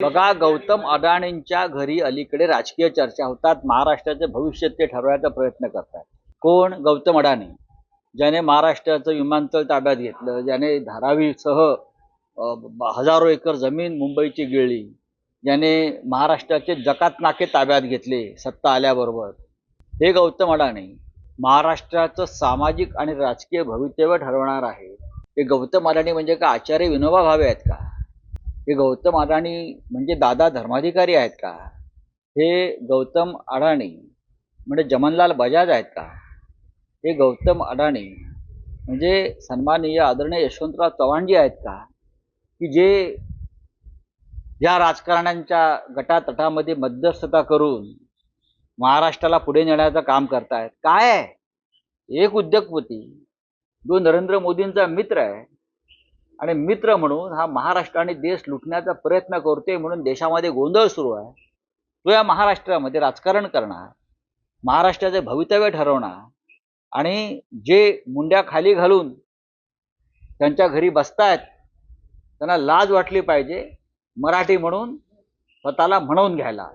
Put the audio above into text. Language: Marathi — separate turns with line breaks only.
बघा, गौतम अडाणींच्या घरी अलीकडे राजकीय चर्चा होतात. महाराष्ट्राचे भविष्य ते ठरवायचा प्रयत्न करतात. कोण? गौतम अडाणी, ज्याने महाराष्ट्राचं विमानतळ ताब्यात घेतलं, ज्याने धारावीसह हजारो एकर जमीन मुंबईची गिळली, ज्याने महाराष्ट्राचे जकात नाके ताब्यात घेतले सत्ता आल्याबरोबर, हे गौतम अडाणी महाराष्ट्राचं सामाजिक आणि राजकीय भवितव्य ठरवणार आहे. हे गौतम अडाणी म्हणजे का आचार्य विनोबा भावे आहेत का? हे गौतम अडाणी म्हणजे दादा धर्माधिकारी आहेत का? हे गौतम अडाणी म्हणजे जमनलाल बजाज आहेत का? हे गौतम अडाणी म्हणजे सन्माननीय आदरणीय यशवंतराव चव्हाणजी आहेत का? की जे या राजकारण्यांच्या गटातटामध्ये मध्यस्थता करून महाराष्ट्राला पुढे नेण्याचं काम करतायत? काय आहे? एक उद्योगपती जो नरेंद्र मोदींचा मित्र आहे आणि मित्र म्हणून हा महाराष्ट्र आणि देश लुटण्याचा प्रयत्न करतोय म्हणून देशामध्ये गोंधळ सुरू आहे. तो या महाराष्ट्रामध्ये राजकारण करणार, महाराष्ट्राचे भवितव्य ठरवणार आणि जे मुंड्या खाली घालून त्यांच्या घरी बसतायत त्यांना लाज वाटली पाहिजे मराठी म्हणून स्वतःला म्हणवून घ्यायला.